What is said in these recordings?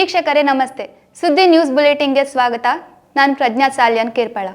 ವೀಕ್ಷಕರೇ ನಮಸ್ತೆ. ಸುದ್ದಿ ನ್ಯೂಸ್ ಬುಲೆಟಿನ್ಗೆ ಸ್ವಾಗತ. ನಾನು ಪ್ರಜ್ಞಾ ಸಾಲ್ಯನ್ ಕೇರ್ಪಳ.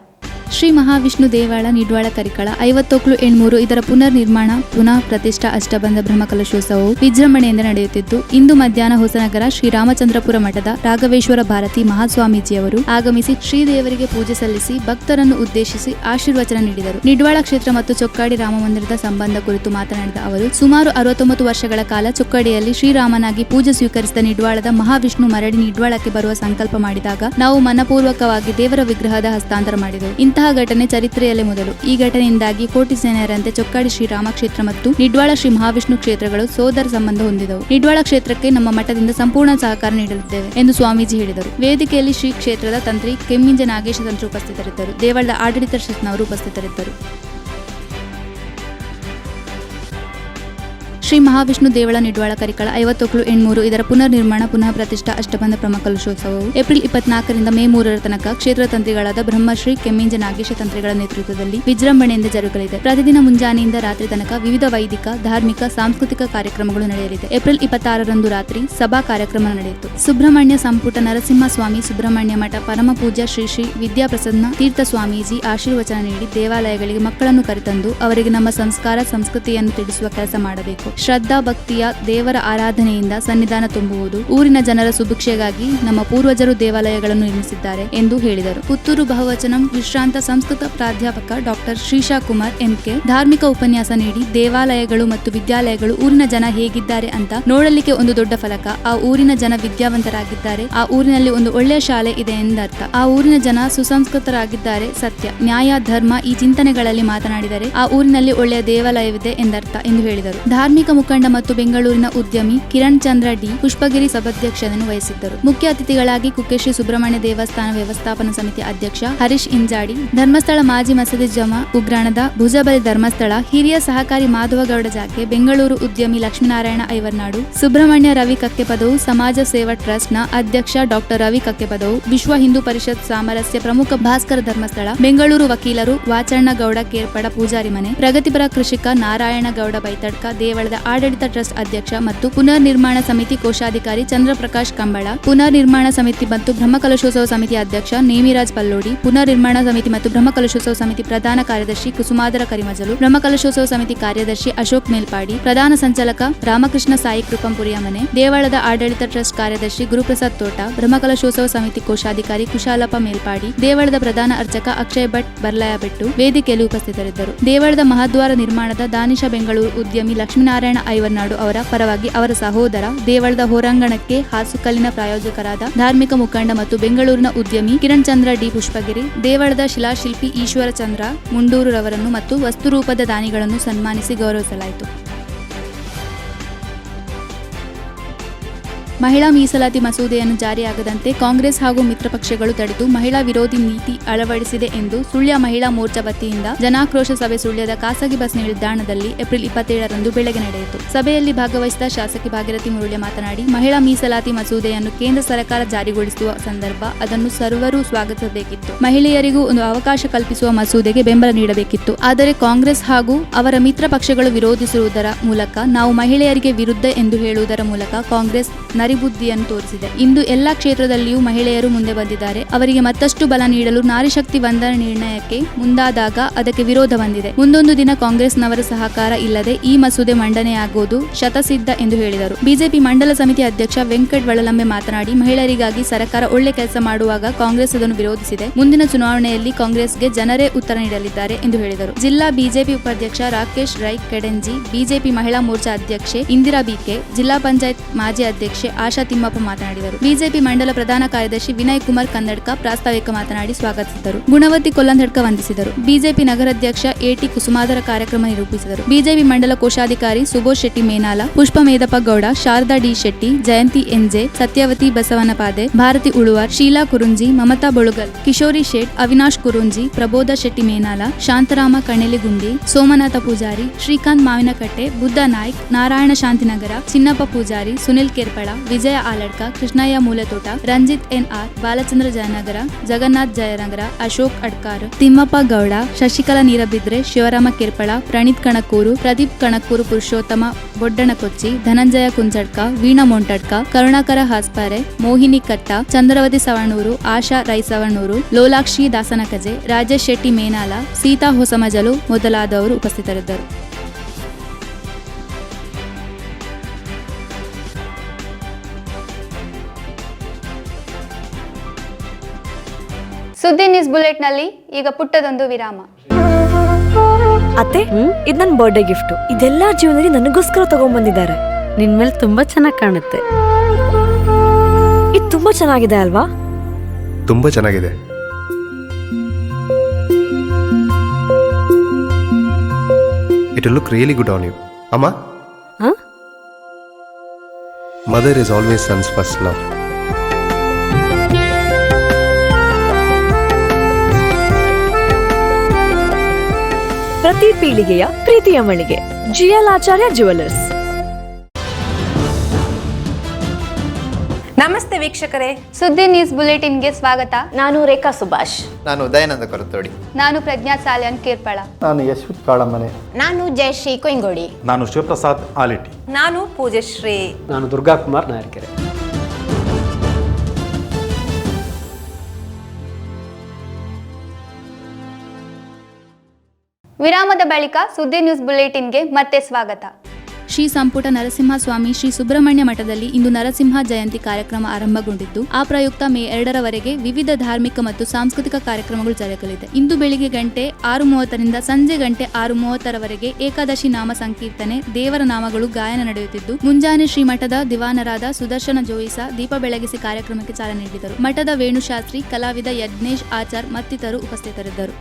ಶ್ರೀ ಮಹಾವಿಷ್ಣು ದೇವಾಳ ನಿಡ್ವಾಳ ಕರಿಕಳ 50/8 ಇದರ ಪುನರ್ ನಿರ್ಮಾಣ ಪುನಃ ಪ್ರತಿಷ್ಠಾ ಅಷ್ಟಬಂಧ ಬ್ರಹ್ಮಕಲಶೋತ್ಸವವು ವಿಜೃಂಭಣೆಯಿಂದ ನಡೆಯುತ್ತಿದ್ದು, ಇಂದು ಮಧ್ಯಾಹ್ನ ಹೊಸನಗರ ಶ್ರೀರಾಮಚಂದ್ರಪುರ ಮಠದ ರಾಘವೇಶ್ವರ ಭಾರತಿ ಮಹಾಸ್ವಾಮೀಜಿಯವರು ಆಗಮಿಸಿ ಶ್ರೀದೇವರಿಗೆ ಪೂಜೆ ಸಲ್ಲಿಸಿ ಭಕ್ತರನ್ನು ಉದ್ದೇಶಿಸಿ ಆಶೀರ್ವಚನ ನೀಡಿದರು. ನಿಡ್ವಾಳ ಕ್ಷೇತ್ರ ಮತ್ತು ಚೊಕ್ಕಾಡಿ ರಾಮ ಮಂದಿರದ ಸಂಬಂಧ ಕುರಿತು ಮಾತನಾಡಿದ ಅವರು, ಸುಮಾರು 69 ವರ್ಷಗಳ ಕಾಲ ಚೊಕ್ಕಾಡಿಯಲ್ಲಿ ಶ್ರೀರಾಮನಾಗಿ ಪೂಜೆ ಸ್ವೀಕರಿಸಿದ ನಿಡ್ವಾಳದ ಮಹಾವಿಷ್ಣು ಮರಳಿ ನಿಡ್ವಾಳಕ್ಕೆ ಬರುವ ಸಂಕಲ್ಪ ಮಾಡಿದಾಗ ನಾವು ಮನಪೂರ್ವಕವಾಗಿ ದೇವರ ವಿಗ್ರಹದ ಹಸ್ತಾಂತರ ಮಾಡಿದೆವು. ಇಂತಹ ಘಟನೆ ಚರಿತ್ರೆಯಲ್ಲೇ ಮೊದಲು. ಈ ಘಟನೆಯಿಂದಾಗಿ ಕೋಟಿ ಸೇನೆಯರಂತೆ ಚೊಕ್ಕಾಡಿ ಶ್ರೀರಾಮ ಕ್ಷೇತ್ರ ಮತ್ತು ನಿಡ್ವಾಳ ಶ್ರೀ ಮಹಾವಿಷ್ಣು ಕ್ಷೇತ್ರಗಳು ಸೋದರ ಸಂಬಂಧ ಹೊಂದಿದವು. ನಿಡ್ವಾಳ ಕ್ಷೇತ್ರಕ್ಕೆ ನಮ್ಮ ಮಠದಿಂದ ಸಂಪೂರ್ಣ ಸಹಕಾರ ನೀಡಲಿದ್ದೇವೆ ಎಂದು ಸ್ವಾಮೀಜಿ ಹೇಳಿದರು. ವೇದಿಕೆಯಲ್ಲಿ ಶ್ರೀ ಕ್ಷೇತ್ರದ ತಂತ್ರಿ ಕೆಮ್ಮಿಂಜ ನಾಗೇಶ ತಂತ್ರಿ ಉಪಸ್ಥಿತರಿದ್ದರು. ದೇವಾಲಯದ ಆಡಳಿತ ಟ್ರಸ್ಟ್ನವರು ಉಪಸ್ಥಿತರಿದ್ದರು. ಶ್ರೀ ಮಹಾವಿಷ್ಣು ದೇವಳ ನಿಡ್ವಾಳ ಕರಿಕಳ 50/8 ಇದರ ಪುನರ್ ನಿರ್ಮಾಣ ಪುನಃ ಪ್ರತಿಷ್ಠಾ ಅಷ್ಟಬಂಧ ಬ್ರಹ್ಮಕಲಶೋತ್ಸವವು ಏಪ್ರಿಲ್ 24ರಿಂದ ಮೇ 3 ತನಕ ಕ್ಷೇತ್ರ ತಂತ್ರಿಗಳಾದ ಬ್ರಹ್ಮಶ್ರೀ ಕೆಮ್ಮಿಂಜ ನಾಗೇಶ ತಂತ್ರಿಗಳ ನೇತೃತ್ವದಲ್ಲಿ ವಿಜೃಂಭಣೆಯಿಂದ ಜರುಗಲಿದೆ. ಪ್ರತಿದಿನ ಮುಂಜಾನೆಯಿಂದ ರಾತ್ರಿ ತನಕ ವಿವಿಧ ವೈದಿಕ, ಧಾರ್ಮಿಕ, ಸಾಂಸ್ಕೃತಿಕ ಕಾರ್ಯಕ್ರಮಗಳು ನಡೆಯಲಿದೆ. ಏಪ್ರಿಲ್ 26ರಂದು ರಾತ್ರಿ ಸಭಾ ಕಾರ್ಯಕ್ರಮ ನಡೆಯಿತು. ಸುಬ್ರಹ್ಮಣ್ಯ ಸಂಪುಟ ನರಸಿಂಹ ಸ್ವಾಮಿ ಸುಬ್ರಹ್ಮಣ್ಯ ಮಠ ಪರಮ ಪೂಜ್ಯ ಶ್ರೀ ಶ್ರೀ ವಿದ್ಯಾಪ್ರಸನ್ನ ತೀರ್ಥ ಸ್ವಾಮೀಜಿ ಆಶೀರ್ವಚನ ನೀಡಿ ದೇವಾಲಯಗಳಿಗೆ ಮಕ್ಕಳನ್ನು ಕರೆತಂದು ಅವರಿಗೆ ನಮ್ಮ ಸಂಸ್ಕಾರ ಸಂಸ್ಕೃತಿಯನ್ನು ತಿಳಿಸುವ ಕೆಲಸ ಮಾಡಬೇಕು. ಶ್ರದ್ಧಾ ಭಕ್ತಿಯ ದೇವರ ಆರಾಧನೆಯಿಂದ ಸನ್ನಿಧಾನ ತುಂಬುವುದು. ಊರಿನ ಜನರ ಸುಭಿಕ್ಷೆಗಾಗಿ ನಮ್ಮ ಪೂರ್ವಜರು ದೇವಾಲಯಗಳನ್ನು ನಿರ್ಮಿಸಿದ್ದಾರೆ ಎಂದು ಹೇಳಿದರು. ಪುತ್ತೂರು ಬಹುವಚನಂ ವಿಶ್ರಾಂತ ಸಂಸ್ಕೃತ ಪ್ರಾಧ್ಯಾಪಕ ಡಾಕ್ಟರ್ ಶ್ರೀಶಾ ಕುಮಾರ್ ಎಂಕೆ ಧಾರ್ಮಿಕ ಉಪನ್ಯಾಸ ನೀಡಿ ದೇವಾಲಯಗಳು ಮತ್ತು ವಿದ್ಯಾಲಯಗಳು ಊರಿನ ಜನ ಹೇಗಿದ್ದಾರೆ ಅಂತ ನೋಡಲಿಕ್ಕೆ ಒಂದು ದೊಡ್ಡ ಫಲಕ. ಆ ಊರಿನ ಜನ ವಿದ್ಯಾವಂತರಾಗಿದ್ದಾರೆ, ಆ ಊರಿನಲ್ಲಿ ಒಂದು ಒಳ್ಳೆಯ ಶಾಲೆ ಇದೆ ಎಂದರ್ಥ. ಆ ಊರಿನ ಜನ ಸುಸಂಸ್ಕೃತರಾಗಿದ್ದಾರೆ, ಸತ್ಯ, ನ್ಯಾಯ, ಧರ್ಮ ಈ ಚಿಂತನೆಗಳಲ್ಲಿ ಮಾತನಾಡಿದರೆ ಆ ಊರಿನಲ್ಲಿ ಒಳ್ಳೆಯ ದೇವಾಲಯವಿದೆ ಎಂದರ್ಥ ಎಂದು ಹೇಳಿದರು. ಧಾರ್ಮಿಕ ಮುಖಂಡ ಮತ್ತು ಬೆಂಗಳೂರಿನ ಉದ್ಯಮಿ ಕಿರಣ್ ಚಂದ್ರ ಡಿ ಪುಷ್ಪಗಿರಿ ಸಭಾಧ್ಯಕ್ಷತೆಯನ್ನು ವಹಿಸಿದ್ದರು. ಮುಖ್ಯ ಅತಿಥಿಗಳಾಗಿ ಕುಕ್ಕೆಶ್ರೀ ಸುಬ್ರಹ್ಮಣ್ಯ ದೇವಸ್ಥಾನ ವ್ಯವಸ್ಥಾಪನಾ ಸಮಿತಿ ಅಧ್ಯಕ್ಷ ಹರೀಶ್ ಇಂಜಾಡಿ, ಧರ್ಮಸ್ಥಳ ಮಾಜಿ ಮಸೀದಿ ಜಮಾ ಉಗ್ರಾಣದ ಭುಜಬಲಿ ಧರ್ಮಸ್ಥಳ ಹಿರಿಯ ಸಹಕಾರಿ ಮಾಧವಗೌಡ ಜಾಕೆ, ಬೆಂಗಳೂರು ಉದ್ಯಮಿ ಲಕ್ಷ್ಮೀನಾರಾಯಣ ಐವರ್ನಾಡು, ಸುಬ್ರಹ್ಮಣ್ಯ ರವಿ ಕಕ್ಕೆಪದವು ಸಮಾಜ ಸೇವಾ ಟ್ರಸ್ಟ್ ನ ಅಧ್ಯಕ್ಷ ಡಾಕ್ಟರ್ ರವಿ ಕಕ್ಕೆಪದವು, ವಿಶ್ವ ಹಿಂದೂ ಪರಿಷತ್ ಸಾಮರಸ್ಯ ಪ್ರಮುಖ ಭಾಸ್ಕರ ಧರ್ಮಸ್ಥಳ, ಬೆಂಗಳೂರು ವಕೀಲರು ವಾಚಣ್ಣಗೌಡ ಕೇರ್ಪಡ ಪೂಜಾರಿ ಮನೆ, ಪ್ರಗತಿಪರ ಕೃಷಿಕ ನಾರಾಯಣಗೌಡ ಬೈತಡ್ಕ ದೇವಳದ ಆಡಳಿತ ಟ್ರಸ್ಟ್ ಅಧ್ಯಕ್ಷ ಮತ್ತು ಪುನರ್ ನಿರ್ಮಾಣ ಸಮಿತಿ ಕೋಶಾಧಿಕಾರಿ ಚಂದ್ರಪ್ರಕಾಶ್ ಕಂಬಳ, ಪುನರ್ ನಿರ್ಮಾಣ ಸಮಿತಿ ಮತ್ತು ಬ್ರಹ್ಮಕಲಶೋತ್ಸವ ಸಮಿತಿ ಅಧ್ಯಕ್ಷ ನೇಮಿರಾಜ್ ಪಲ್ಲೋಡಿ, ಪುನರ್ ನಿರ್ಮಾಣ ಸಮಿತಿ ಮತ್ತು ಬ್ರಹ್ಮಕಲಶೋತ್ಸವ ಸಮಿತಿ ಪ್ರಧಾನ ಕಾರ್ಯದರ್ಶಿ ಕುಸುಮಾದರ ಕರಿಮಜಲು, ಬ್ರಹ್ಮಕಲಶೋತ್ಸವ ಸಮಿತಿ ಕಾರ್ಯದರ್ಶಿ ಅಶೋಕ್ ಮೇಲ್ಪಾಡಿ, ಪ್ರಧಾನ ಸಂಚಾಲಕ ರಾಮಕೃಷ್ಣ ಸಾಯಿ ಕೃಪಂಪುರಿಯ ಮನೆ, ದೇವಳದ ಆಡಳಿತ ಟ್ರಸ್ಟ್ ಕಾರ್ಯದರ್ಶಿ ಗುರುಪ್ರಸಾದ್ ತೋಟ, ಬ್ರಹ್ಮಕಲಶೋತ್ಸವ ಸಮಿತಿ ಕೋಶಾಧಿಕಾರಿ ಕುಶಾಲಪ್ಪ ಮೇಲ್ಪಾಡಿ, ದೇವಳದ ಪ್ರಧಾನ ಅರ್ಚಕ ಅಕ್ಷಯ್ ಭಟ್ ಬರ್ಲಾಯಬೆಟ್ಟು ವೇದಿಕೆಯಲ್ಲಿ ಉಪಸ್ಥಿತರಿದ್ದರು. ದೇವಳದ ಮಹಾದ್ವಾರ ನಿರ್ಮಾಣದ ದಾನಿಶ ಬೆಂಗಳೂರು ಉದ್ಯಮಿ ಲಕ್ಷ್ಮೀನಾರಾಯಣ ಐವರ್ನಾಡು ಅವರ ಪರವಾಗಿ ಅವರ ಸಹೋದರ, ದೇವಳದ ಹೊರಾಂಗಣಕ್ಕೆ ಹಾಸುಕಲ್ಲಿನ ಪ್ರಾಯೋಜಕರಾದ ಧಾರ್ಮಿಕ ಮುಖಂಡ ಮತ್ತು ಬೆಂಗಳೂರಿನ ಉದ್ಯಮಿ ಕಿರಣ್ ಚಂದ್ರ ಡಿ ಪುಷ್ಪಗಿರಿ, ದೇವಳದ ಶಿಲಾಶಿಲ್ಪಿ ಈಶ್ವರ ಚಂದ್ರ ಮುಂಡೂರು ರವರನ್ನು ಮತ್ತು ವಸ್ತುರೂಪದ ದಾನಿಗಳನ್ನು ಸನ್ಮಾನಿಸಿ ಗೌರವಿಸಲಾಯಿತು. ಮಹಿಳಾ ಮೀಸಲಾತಿ ಮಸೂದೆಯನ್ನು ಜಾರಿಯಾಗದಂತೆ ಕಾಂಗ್ರೆಸ್ ಹಾಗೂ ಮಿತ್ರ ಪಕ್ಷಗಳು ತಡೆದು ಮಹಿಳಾ ವಿರೋಧಿ ನೀತಿ ಅಳವಡಿಸಿದೆ ಎಂದು ಸುಳ್ಯ ಮಹಿಳಾ ಮೋರ್ಚಾ ವತಿಯಿಂದ ಜನಾಕ್ರೋಶ ಸಭೆ ಸುಳ್ಯದ ಖಾಸಗಿ ಬಸ್ ನಿಲ್ದಾಣದಲ್ಲಿ ಏಪ್ರಿಲ್ 27ರಂದು ಬೆಳಗ್ಗೆ ನಡೆಯಿತು. ಸಭೆಯಲ್ಲಿ ಭಾಗವಹಿಸಿದ ಶಾಸಕಿ ಭಾಗೀರಥಿ ಮುರುಳಿ ಮಾತನಾಡಿ, ಮಹಿಳಾ ಮೀಸಲಾತಿ ಮಸೂದೆಯನ್ನು ಕೇಂದ್ರ ಸರ್ಕಾರ ಜಾರಿಗೊಳಿಸುವ ಸಂದರ್ಭ ಅದನ್ನು ಸರ್ವರೂ ಸ್ವಾಗತಿಸಬೇಕಿತ್ತು. ಮಹಿಳೆಯರಿಗೂ ಒಂದು ಅವಕಾಶ ಕಲ್ಪಿಸುವ ಮಸೂದೆಗೆ ಬೆಂಬಲ ನೀಡಬೇಕಿತ್ತು. ಆದರೆ ಕಾಂಗ್ರೆಸ್ ಹಾಗೂ ಅವರ ಮಿತ್ರ ಪಕ್ಷಗಳು ವಿರೋಧಿಸುವುದರ ಮೂಲಕ ನಾವು ಮಹಿಳೆಯರಿಗೆ ವಿರುದ್ಧ ಎಂದು ಹೇಳುವುದರ ಮೂಲಕ ಕಾಂಗ್ರೆಸ್ ನರಿಬುದ್ಧಿಯನ್ನು ತೋರಿಸಿದೆ. ಇಂದು ಎಲ್ಲಾ ಕ್ಷೇತ್ರದಲ್ಲಿಯೂ ಮಹಿಳೆಯರು ಮುಂದೆ ಬಂದಿದ್ದಾರೆ. ಅವರಿಗೆ ಮತ್ತಷ್ಟು ಬಲ ನೀಡಲು ನಾರಿಶಕ್ತಿ ವಂದನಾ ನಿರ್ಣಯಕ್ಕೆ ಮುಂದಾದಾಗ ಅದಕ್ಕೆ ವಿರೋಧ ಬಂದಿದೆ. ಮುಂದೊಂದು ದಿನ ಕಾಂಗ್ರೆಸ್ನವರ ಸಹಕಾರ ಇಲ್ಲದೆ ಈ ಮಸೂದೆ ಮಂಡನೆಯಾಗುವುದು ಶತಸಿದ್ಧ ಎಂದು ಹೇಳಿದರು. ಬಿಜೆಪಿ ಮಂಡಲ ಸಮಿತಿ ಅಧ್ಯಕ್ಷ ವೆಂಕಟ್ ವಳಲಂಬೆ ಮಾತನಾಡಿ, ಮಹಿಳೆಯರಿಗಾಗಿ ಸರ್ಕಾರ ಒಳ್ಳೆ ಕೆಲಸ ಮಾಡುವಾಗ ಕಾಂಗ್ರೆಸ್ ಅದನ್ನು ವಿರೋಧಿಸಿದೆ. ಮುಂದಿನ ಚುನಾವಣೆಯಲ್ಲಿ ಕಾಂಗ್ರೆಸ್ಗೆ ಜನರೇ ಉತ್ತರ ನೀಡಲಿದ್ದಾರೆ ಎಂದು ಹೇಳಿದರು. ಜಿಲ್ಲಾ ಬಿಜೆಪಿ ಉಪಾಧ್ಯಕ್ಷ ರಾಕೇಶ್ ರೈ ಕೆಡೆಂಜಿ, ಬಿಜೆಪಿ ಮಹಿಳಾ ಮೋರ್ಚಾ ಅಧ್ಯಕ್ಷೆ ಇಂದಿರಾ ಬಿಕೆ, ಜಿಲ್ಲಾ ಪಂಚಾಯತ್ ಮಾಜಿ ಅಧ್ಯಕ್ಷೆ ಆಶಾ ತಿಮ್ಮಪ್ಪ ಮಾತನಾಡಿದರು. ಬಿಜೆಪಿ ಮಂಡಲ ಪ್ರಧಾನ ಕಾರ್ಯದರ್ಶಿ ವಿನಯ್ ಕುಮಾರ್ ಕನ್ನಡ್ಕ ಪ್ರಾಸ್ತಾವಿಕ ಮಾತನಾಡಿ ಸ್ವಾಗತಿಸಿದರು. ಗುಣವತಿ ಕೊಲ್ಲಂದಡ್ಕ ವಂದಿಸಿದರು. ಬಿಜೆಪಿ ನಗರಾಧ್ಯಕ್ಷ ಎಟಿ ಕುಸುಮಾದರ ಕಾರ್ಯಕ್ರಮ ನಿರೂಪಿಸಿದರು. ಬಿಜೆಪಿ ಮಂಡಲ ಕೋಶಾಧಿಕಾರಿ ಸುಬೋಧ್ ಶೆಟ್ಟಿ ಮೇನಾಲ, ಪುಷ್ಪ ಮೇದಪ್ಪ ಗೌಡ, ಶಾರದಾ ಡಿ ಶೆಟ್ಟಿ, ಜಯಂತಿ ಎನ್ಜೆ, ಸತ್ಯವತಿ ಬಸವನಪಾದೆ, ಭಾರತಿ ಉಳುವಾರ್, ಶೀಲಾ ಕುರುಂಜಿ, ಮಮತಾ ಬೊಳುಗಲ್, ಕಿಶೋರಿ ಶೇಟ್, ಅವಿನಾಶ್ ಕುರುಂಜಿ, ಪ್ರಬೋಧ ಶೆಟ್ಟಿ ಮೇನಾಲ, ಶಾಂತರಾಮ ಕಣೆಲಿಗುಂಡಿ, ಸೋಮನಾಥ ಪೂಜಾರಿ, ಶ್ರೀಕಾಂತ್ ಮಾವಿನಕಟ್ಟೆ, ಬುದ್ಧ ನಾಯ್ಕ್, ನಾರಾಯಣ ಶಾಂತಿನಗರ, ಚಿನ್ನಪ್ಪ ಪೂಜಾರಿ, ಸುನಿಲ್ ಕೇರ್ಪಳ, ವಿಜಯ ಆಲಡ್ಕ, ಕೃಷ್ಣಯ್ಯ ಮೂಲತೋಟ, ರಂಜಿತ್ NR, ಬಾಲಚಂದ್ರ ಜಯನಗರ, ಜಗನ್ನಾಥ್ ಜಯನಗರ, ಅಶೋಕ್ ಅಡ್ಕಾರ್, ತಿಮ್ಮಪ್ಪ ಗೌಡ, ಶಶಿಕಲಾ ನೀರಬಿದ್ರೆ, ಶಿವರಾಮ ಕಿರ್ಪಳ, ಪ್ರಣೀತ್ ಕಣಕೂರು, ಪ್ರದೀಪ್ ಕಣಕೂರು, ಪುರುಷೋತ್ತಮ ಬೊಡ್ಡಣಕೊಚ್ಚಿ, ಧನಂಜಯ ಕುಂಚಡ್ಕ, ವೀಣಾ ಮೊಂಟಡ್ಕ, ಕರುಣಾಕರ ಹಾಸ್ಪಾರೆ, ಮೋಹಿನಿ ಕಟ್ಟ, ಚಂದ್ರವತಿ ಸವಣೂರು, ಆಶಾ ರೈಸವಣೂರು, ಲೋಲಾಕ್ಷಿ ದಾಸನಕಜೆ, ರಾಜೇಶ್ ಶೆಟ್ಟಿ ಮೇನಾಲ, ಸೀತಾ ಹೊಸಮಜಲು ಮೊದಲಾದವರು ಉಪಸ್ಥಿತರಿದ್ದರು. ಸುದ್ದಿ ನ್ಯೂಸ್ ಬುಲೆಟ್ನಲ್ಲಿ ಈಗ ಪುಟ್ಟದೊಂದು ವಿರಾಮ. ಅತ್ತೆ, ಇದು ನನ್ನ ಬರ್ಡೇ ಗಿಫ್ಟ್. ಇದೆಲ್ಲ ಜೀವನದಲ್ಲಿ ನನಗೋಸ್ಕರ ತಗೊಂಡ್ಬಂದಿದ್ದಾರೆ. ನಿನ್ ಮೇಲೆ ತುಂಬಾ ಚೆನ್ನಾಗಿ ಕಾಣುತ್ತೆ. ಇದು ತುಂಬಾ ಚೆನ್ನಾಗಿದೆ ಅಲ್ವಾ? ತುಂಬಾ ಚೆನ್ನಾಗಿದೆ. It will look really good on you. Amma? Huh? Mother is always son's first love. ಪ್ರತಿ ಪೀಳಿಗೆಯ ಪ್ರೀತಿಯ ಮಳಿಗೆ GL ಆಚಾರ್ಯ ಜುವೆಲ್ಲರ್ಸ್. ನಮಸ್ತೆ ವೀಕ್ಷಕರೇ, ಸುದ್ದಿ ನ್ಯೂಸ್ ಬುಲೆಟಿನ್ಗೆ ಸ್ವಾಗತ. ನಾನು ರೇಖಾ ಸುಭಾಷ್. ನಾನು ದಯಾನಂದ ಕೊರತೋಡಿ. ನಾನು ಪ್ರಜ್ಞಾ ಸಾಲ್ಯನ್ ಕಿರ್ಪಳ. ನಾನು ಯಶ್ವಿತ್ ಕಾಳಮನೆ. ನಾನು ಜಯಶ್ರೀ ಕೊಯ್ಗೋಡಿ. ನಾನು ಶಿವಪ್ರಸಾದ್ ಆಲಿಟಿ. ನಾನು ಪೂಜಶ್ರೀ. ನಾನು ದುರ್ಗಾ ಕುಮಾರ್ ನಾಯರ್ಕೆರೆ. ವಿರಾಮದ ಬಳಿಕ ಸುದ್ದಿ ನ್ಯೂಸ್ ಬುಲೆಟಿನ್ಗೆ ಮತ್ತೆ ಸ್ವಾಗತ. ಶ್ರೀ ಸಂಪುಟ ನರಸಿಂಹಸ್ವಾಮಿ ಶ್ರೀ ಸುಬ್ರಹ್ಮಣ್ಯ ಮಠದಲ್ಲಿ ಇಂದು ನರಸಿಂಹ ಜಯಂತಿ ಕಾರ್ಯಕ್ರಮ ಆರಂಭಗೊಂಡಿದ್ದು, ಆ ಪ್ರಯುಕ್ತ ಮೇ 2ರವರೆಗೆ ವಿವಿಧ ಧಾರ್ಮಿಕ ಮತ್ತು ಸಾಂಸ್ಕೃತಿಕ ಕಾರ್ಯಕ್ರಮಗಳು ಜರುಗಲಿದೆ. ಇಂದು ಬೆಳಿಗ್ಗೆ ಗಂಟೆ 6:30ರಿಂದ ಸಂಜೆ ಗಂಟೆ 6:30ರವರೆಗೆ ಏಕಾದಶಿ ನಾಮ ಸಂಕೀರ್ತನೆ, ದೇವರ ನಾಮಗಳು ಗಾಯನ ನಡೆಯುತ್ತಿದ್ದು, ಮುಂಜಾನೆ ಶ್ರೀಮಠದ ದಿವಾನರಾದ ಸುದರ್ಶನ ಜೋಯಿಸ ದೀಪ ಬೆಳಗಿಸಿ ಕಾರ್ಯಕ್ರಮಕ್ಕೆ ಚಾಲನೆ ನೀಡಿದರು. ಮಠದ ವೇಣುಶಾಸ್ತ್ರಿ, ಕಲಾವಿದ ಯಜ್ಞೇಶ್ ಆಚಾರ್ ಮತ್ತಿತರರು ಉಪಸ್ಥಿತರಿದ್ದರು.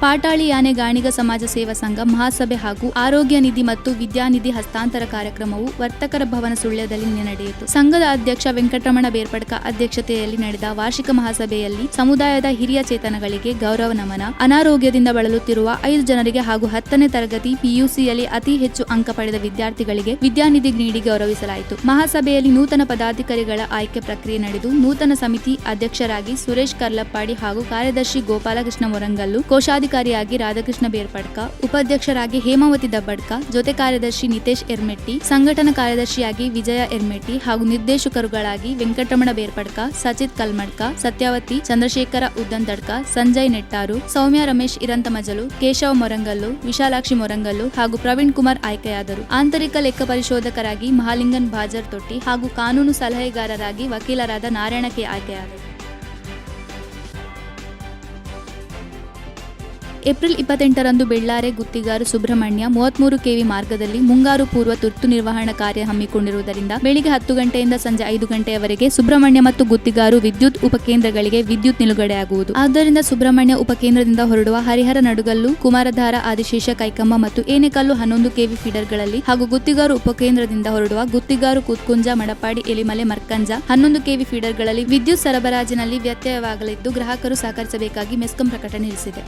ಪಾಟಾಳಿ ಯಾನೆ ಗಾಣಿಗ ಸಮಾಜ ಸೇವಾ ಸಂಘ ಮಹಾಸಭೆ ಹಾಗೂ ಆರೋಗ್ಯ ನಿಧಿ ಮತ್ತು ವಿದ್ಯಾನಿಧಿ ಹಸ್ತಾಂತರ ಕಾರ್ಯಕ್ರಮವು ವರ್ತಕರ ಭವನ ಸುಳ್ಯದಲ್ಲಿ ನಡೆಯಿತು. ಸಂಘದ ಅಧ್ಯಕ್ಷ ವೆಂಕಟರಮಣ ಬೇರ್ಪಡ್ಕ ಅಧ್ಯಕ್ಷತೆಯಲ್ಲಿ ನಡೆದ ವಾರ್ಷಿಕ ಮಹಾಸಭೆಯಲ್ಲಿ ಸಮುದಾಯದ ಹಿರಿಯ ಚೇತನಗಳಿಗೆ ಗೌರವ ನಮನ, ಅನಾರೋಗ್ಯದಿಂದ ಬಳಲುತ್ತಿರುವ 5 ಜನರಿಗೆ ಹಾಗೂ 10ನೇ ತರಗತಿ PUCಯಲ್ಲಿ ಅತಿ ಹೆಚ್ಚು ಅಂಕ ಪಡೆದ ವಿದ್ಯಾರ್ಥಿಗಳಿಗೆ ವಿದ್ಯಾನಿಧಿ ನೀಡಿ ಗೌರವಿಸಲಾಯಿತು. ಮಹಾಸಭೆಯಲ್ಲಿ ನೂತನ ಪದಾಧಿಕಾರಿಗಳ ಆಯ್ಕೆ ಪ್ರಕ್ರಿಯೆ ನಡೆದು, ನೂತನ ಸಮಿತಿ ಅಧ್ಯಕ್ಷರಾಗಿ ಸುರೇಶ್ ಕರ್ಲಪ್ಪಾಡಿ ಹಾಗೂ ಕಾರ್ಯದರ್ಶಿ ಗೋಪಾಲಕೃಷ್ಣ ಮೊರಂಗಲ್ಲು, ಕೋಶಾಧಿಕಾರಿಯಾಗಿ ರಾಧಾಕೃಷ್ಣ ಬೇರ್ಪಡ್ಕ, ಉಪಾಧ್ಯಕ್ಷರಾಗಿ ಹೇಮಾವತಿ ದಬ್ಬಡ್ಕ, ಜೊತೆ ಕಾರ್ಯದರ್ಶಿ ನಿತೇಶ್ ಎರ್ಮೆಟ್ಟಿ, ಸಂಘಟನಾ ಕಾರ್ಯದರ್ಶಿಯಾಗಿ ವಿಜಯ ಎರ್ಮೆಟ್ಟಿ ಹಾಗೂ ನಿರ್ದೇಶಕರುಗಳಾಗಿ ವೆಂಕಟರಮಣ ಬೇರ್ಪಡ್ಕ, ಸಚಿತ್ ಕಲ್ಮಡ್ಕ, ಸತ್ಯಾವತಿ ಚಂದ್ರಶೇಖರ ಉದ್ದಂತಡ್ಕ, ಸಂಜಯ್ ನೆಟ್ಟಾರು, ಸೌಮ್ಯ ರಮೇಶ್ ಇರಂತಮಜಲು, ಕೇಶವ ಮೊರಂಗಲ್ಲು, ವಿಶಾಲಾಕ್ಷಿ ಮೊರಂಗಲ್ಲು ಹಾಗೂ ಪ್ರವೀಣ್ ಕುಮಾರ್ ಆಯ್ಕೆಯಾದರು. ಆಂತರಿಕ ಲೆಕ್ಕ ಪರಿಶೋಧಕರಾಗಿ ಮಹಾಲಿಂಗನ್ ಬಾಜರ್ ತೊಟ್ಟಿ ಹಾಗೂ ಕಾನೂನು ಸಲಹೆಗಾರರಾಗಿ ವಕೀಲರಾದ ನಾರಾಯಣ ಕೆ ಆಯ್ಕೆಯಾದರು. ಏಪ್ರಿಲ್ 28ರಂದು ಬೆಳ್ಳಾರೆ ಗುತ್ತಿಗಾರು ಸುಬ್ರಹ್ಮಣ್ಯ 33 KV ಮಾರ್ಗದಲ್ಲಿ ಮುಂಗಾರು ಪೂರ್ವ ತುರ್ತು ನಿರ್ವಹಣಾ ಕಾರ್ಯ ಹಮ್ಮಿಕೊಂಡಿರುವುದರಿಂದ ಬೆಳಿಗ್ಗೆ 10 ಗಂಟೆಯಿಂದ ಸಂಜೆ 5 ಗಂಟೆಯವರೆಗೆ ಸುಬ್ರಹ್ಮಣ್ಯ ಮತ್ತು ಗುತ್ತಿಗಾರು ವಿದ್ಯುತ್ ಉಪಕೇಂದ್ರಗಳಿಗೆ ವಿದ್ಯುತ್ ನಿಲುಗಡೆಯಾಗುವುದು. ಆದ್ದರಿಂದ ಸುಬ್ರಹ್ಮಣ್ಯ ಉಪಕೇಂದ್ರದಿಂದ ಹೊರಡುವ ಹರಿಹರ ನಡುಗಲ್ಲು, ಕುಮಾರಧಾರ, ಆದಿಶೇಷ, ಕೈಕಮ್ಮ ಮತ್ತು ಏನೆಕಲ್ಲು 11 KV ಫೀಡರ್ಗಳಲ್ಲಿ ಹಾಗೂ ಗುತ್ತಿಗಾರು ಉಪಕೇಂದ್ರದಿಂದ ಹೊರಡುವ ಗುತ್ತಿಗಾರು, ಕೂತ್ಕುಂಜ, ಮಡಪಾಡಿ, ಎಲಿಮಲೆ, ಮರ್ಕಂಜ 11 KV ಫೀಡರ್ಗಳಲ್ಲಿ ವಿದ್ಯುತ್ ಸರಬರಾಜಿನಲ್ಲಿ ವ್ಯತ್ಯಯವಾಗಲಿದ್ದು ಗ್ರಾಹಕರು ಸಹಕರಿಸಬೇಕಾಗಿ ಮೆಸ್ಕಾಂ ಪ್ರಕಟಣೆ ತಿಳಿಸಿದೆ.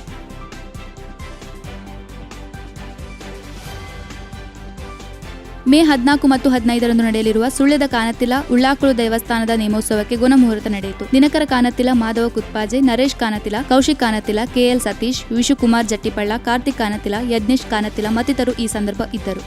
ಮೇ 14 ಮತ್ತು 15ರಂದು ನಡೆಯಲಿರುವ ಸುಳ್ಯದ ಕಾನತಿಲ ಉಳ್ಳಾಕುಳು ದೇವಸ್ಥಾನದ ನೇಮೋತ್ಸವಕ್ಕೆ ಗುಣ ಮುಹೂರ್ತ ನಡೆಯಿತು. ದಿನಕರ ಕಾನತಿಲ, ಮಾಧವ ಕುತ್ಪಾಜೆ, ನರೇಶ್ ಕಾನತಿಲ, ಕೌಶಿಕ್ ಕಾನತಿಲ, KL ಸತೀಶ್, ವಿಶುಕುಮಾರ್ ಜಟ್ಟಿಪಳ್ಳ, ಕಾರ್ತಿಕ್ ಕಾನತಿಲ, ಯಜ್ಞೇಶ್ ಕಾನತಿಲ ಮತ್ತಿತರರು ಈ ಸಂದರ್ಭ ಇದ್ದರು.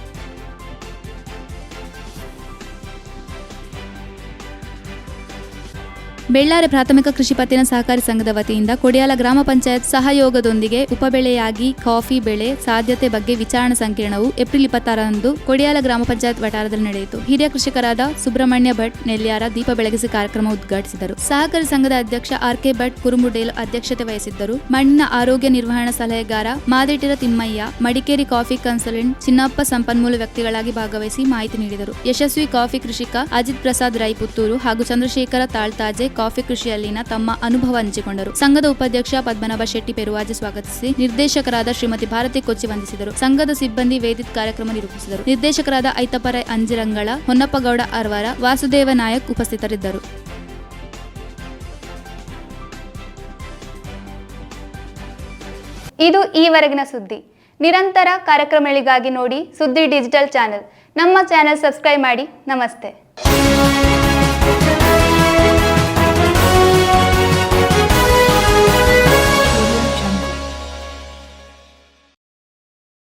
ಬೆಳ್ಳಾರೆ ಪ್ರಾಥಮಿಕ ಕೃಷಿ ಪತ್ತಿನ ಸಹಕಾರಿ ಸಂಘದ ವತಿಯಿಂದ ಕೊಡಿಯಾಲ ಗ್ರಾಮ ಪಂಚಾಯತ್ ಸಹಯೋಗದೊಂದಿಗೆ ಉಪಬೆಳೆಯಾಗಿ ಕಾಫಿ ಬೆಳೆ ಸಾಧ್ಯತೆ ಬಗ್ಗೆ ವಿಚಾರಣಾ ಸಂಕಿರಣವು ಏಪ್ರಿಲ್ 26ರಂದು ಕೊಡಿಯಾಲ ಗ್ರಾಮ ಪಂಚಾಯತ್ ವಠಾರದಲ್ಲಿ ನಡೆಯಿತು. ಹಿರಿಯ ಕೃಷಿಕರಾದ ಸುಬ್ರಹ್ಮಣ್ಯ ಭಟ್ ನೆಲ್ಯಾರ ದೀಪ ಬೆಳಗಿಸಿ ಕಾರ್ಯಕ್ರಮ ಉದ್ಘಾಟಿಸಿದರು. ಸಹಕಾರಿ ಸಂಘದ ಅಧ್ಯಕ್ಷ RK ಭಟ್ ಕುರುಮುಡೇಲು ಅಧ್ಯಕ್ಷತೆ ವಹಿಸಿದ್ದರು. ಮಣ್ಣಿನ ಆರೋಗ್ಯ ನಿರ್ವಹಣಾ ಸಲಹೆಗಾರ ಮಾದೇಟಿರ ತಿಮ್ಮಯ್ಯ, ಮಡಿಕೇರಿ ಕಾಫಿ ಕನ್ಸಲ್ಟೆಂಟ್ ಚಿನ್ನಪ್ಪ ಸಂಪನ್ಮೂಲ ವ್ಯಕ್ತಿಗಳಾಗಿ ಭಾಗವಹಿಸಿ ಮಾಹಿತಿ ನೀಡಿದರು. ಯಶಸ್ವಿ ಕಾಫಿ ಕೃಷಿಕ ಅಜಿತ್ ಪ್ರಸಾದ್ ರೈ ಪುತ್ತೂರು ಹಾಗೂ ಚಂದ್ರಶೇಖರ ತಾಳ್ತಾಜೆ ಕಾಫಿ ಕೃಷಿಯಲ್ಲಿನ ತಮ್ಮ ಅನುಭವ ಹಂಚಿಕೊಂಡರು. ಸಂಘದ ಉಪಾಧ್ಯಕ್ಷ ಪದ್ಮನಾಭ ಶೆಟ್ಟಿ ಪೆರುವಾಜೆ ಸ್ವಾಗತಿಸಿ ನಿರ್ದೇಶಕರಾದ ಶ್ರೀಮತಿ ಭಾರತಿ ಕೊಚ್ಚಿ ವಂದಿಸಿದರು. ಸಂಘದ ಸಿಬ್ಬಂದಿ ವೇದಿತ್ ಕಾರ್ಯಕ್ರಮ ನಿರೂಪಿಸಿದರು. ನಿರ್ದೇಶಕರಾದ ಐತಪರೈ ಅಂಜಿರಂಗಳ, ಹೊನ್ನಪ್ಪಗೌಡ ಅರ್ವಾರ, ವಾಸುದೇವ ನಾಯಕ್ ಉಪಸ್ಥಿತರಿದ್ದರು. ಇದು ಈವರೆಗಿನ ಸುದ್ದಿ. ನಿರಂತರ ಕಾರ್ಯಕ್ರಮಗಳಿಗಾಗಿ ನೋಡಿ ಸುದ್ದಿ ಡಿಜಿಟಲ್ ಚಾನೆಲ್. ನಮ್ಮ ಚಾನೆಲ್ ಸಬ್ಸ್ಕ್ರೈಬ್ ಮಾಡಿ. ನಮಸ್ತೆ.